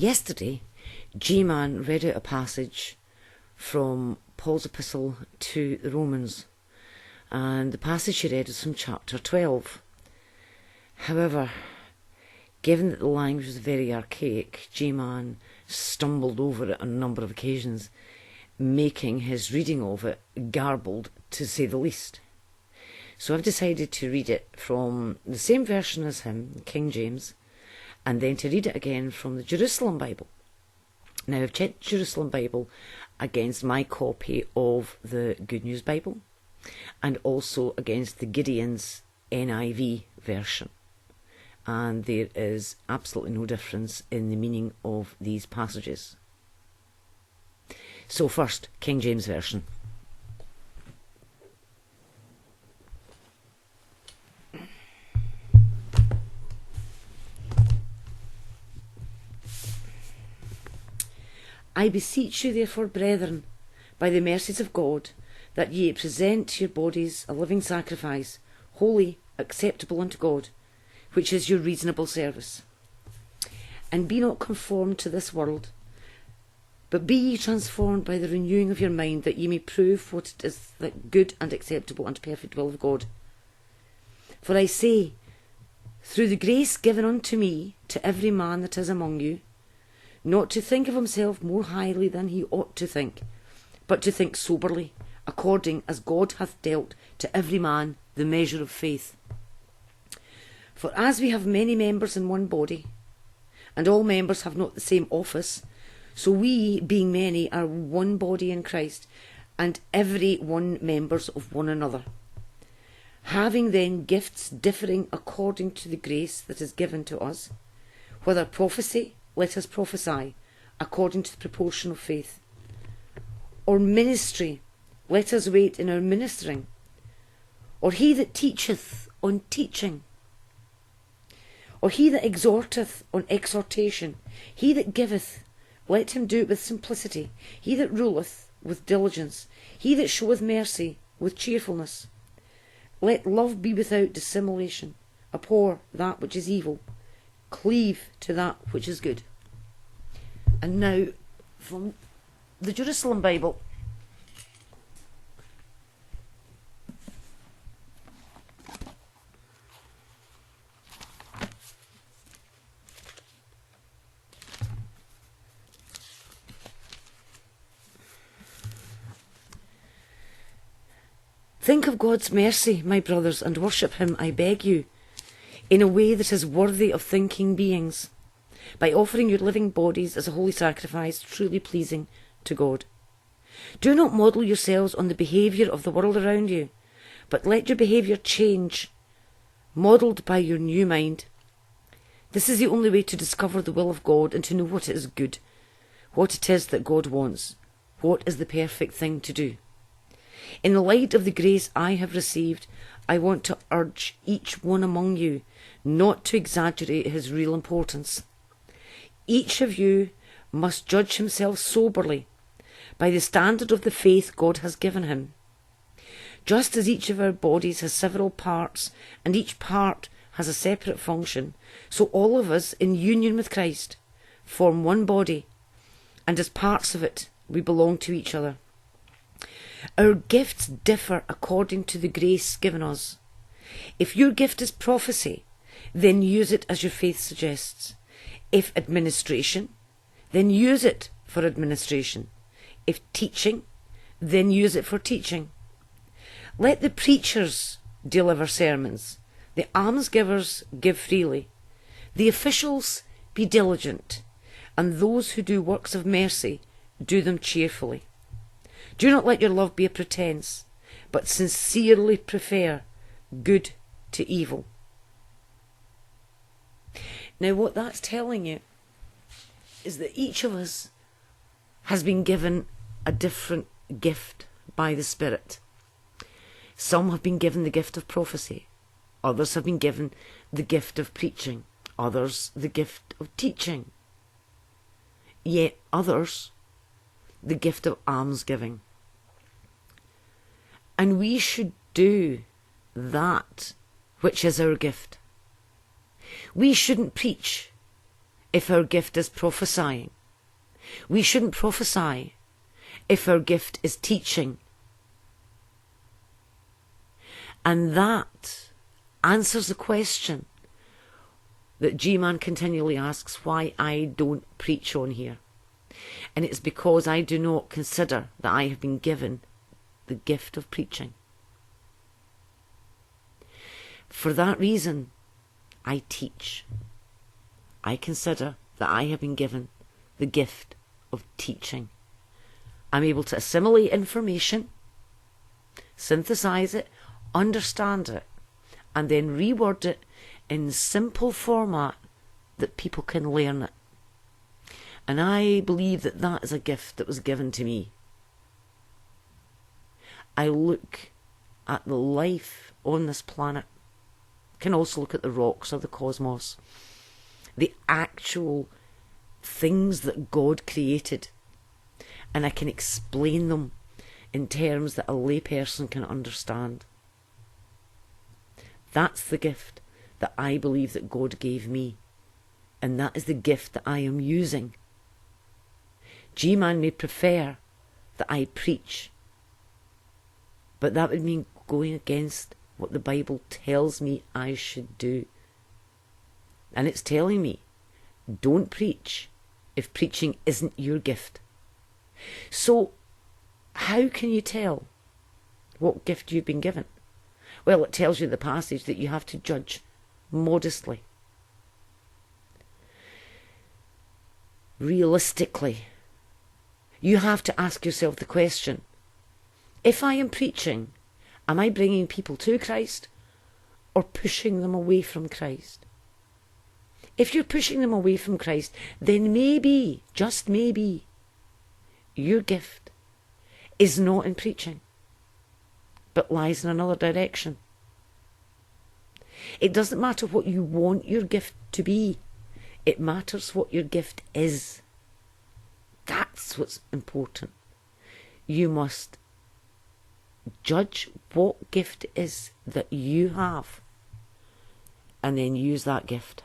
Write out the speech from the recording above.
Yesterday, G-Man read out a passage from Paul's epistle to the Romans, and the passage he read is from chapter 12. However, given that the language was very archaic, G-Man stumbled over it on a number of occasions, making his reading of it garbled, to say the least. So I've decided to read it from the same version as him, King James, and then to read it again from the Jerusalem Bible. Now, I've checked Jerusalem Bible against my copy of the Good News Bible, and also against the Gideon's NIV version. And there is absolutely no difference in the meaning of these passages. So first, King James Version. I beseech you therefore, brethren, by the mercies of God, that ye present your bodies a living sacrifice, holy, acceptable unto God, which is your reasonable service. And be not conformed to this world, but be ye transformed by the renewing of your mind, that ye may prove what it is that good and acceptable and perfect will of God. For I say, through the grace given unto me, to every man that is among you, not to think of himself more highly than he ought to think, but to think soberly, according as God hath dealt to every man the measure of faith. For as we have many members in one body, and all members have not the same office, so we, being many, are one body in Christ, and every one members of one another. Having then gifts differing according to the grace that is given to us, whether prophecy, let us prophesy, according to the proportion of faith. Or ministry, let us wait in our ministering. Or he that teacheth, on teaching. Or he that exhorteth, on exhortation. He that giveth, let him do it with simplicity. He that ruleth, with diligence. He that showeth mercy, with cheerfulness. Let love be without dissimulation. Abhor that which is evil. Cleave to that which is good. And now, from the Jerusalem Bible. Think of God's mercy, my brothers, and worship him, I beg you, in a way that is worthy of thinking beings, by offering your living bodies as a holy sacrifice, truly pleasing to God. Do not model yourselves on the behaviour of the world around you, but let your behaviour change, modelled by your new mind. This is the only way to discover the will of God and to know what is good, what it is that God wants, what is the perfect thing to do. In the light of the grace I have received, I want to urge each one among you not to exaggerate his real importance. Each of you must judge himself soberly by the standard of the faith God has given him. Just as each of our bodies has several parts and each part has a separate function, so all of us in union with Christ form one body, and as parts of it we belong to each other. Our gifts differ according to the grace given us. If your gift is prophecy, then use it as your faith suggests. If administration, then use it for administration. If teaching, then use it for teaching. Let the preachers deliver sermons, the almsgivers give freely, the officials be diligent, and those who do works of mercy do them cheerfully. Do not let your love be a pretence, but sincerely prefer good to evil. Now, what that's telling you is that each of us has been given a different gift by the Spirit. Some have been given the gift of prophecy, others have been given the gift of preaching, others the gift of teaching, yet others the gift of almsgiving. And we should do that which is our gift. We shouldn't preach if our gift is prophesying. We shouldn't prophesy if our gift is teaching. And that answers the question that G-Man continually asks, why I don't preach on here. And it's because I do not consider that I have been given the gift of preaching. For that reason, I teach. I consider that I have been given the gift of teaching. I'm able to assimilate information, synthesize it, understand it, and then reword it in simple format that people can learn it. And I believe that that is a gift that was given to me. I look at the life on this planet, can also look at the rocks or the cosmos, the actual things that God created, and I can explain them in terms that a layperson can understand. That's the gift that I believe that God gave me, and that is the gift that I am using. G-Man may prefer that I preach, but that would mean going against what the Bible tells me I should do. And it's telling me, don't preach if preaching isn't your gift. So, how can you tell what gift you've been given? Well, it tells you in the passage that you have to judge modestly. Realistically, you have to ask yourself the question, if I am preaching, am I bringing people to Christ or pushing them away from Christ? If you're pushing them away from Christ, then maybe, just maybe, your gift is not in preaching, but lies in another direction. It doesn't matter what you want your gift to be. It matters what your gift is. That's what's important. You must judge what gift it is that you have, and then use that gift.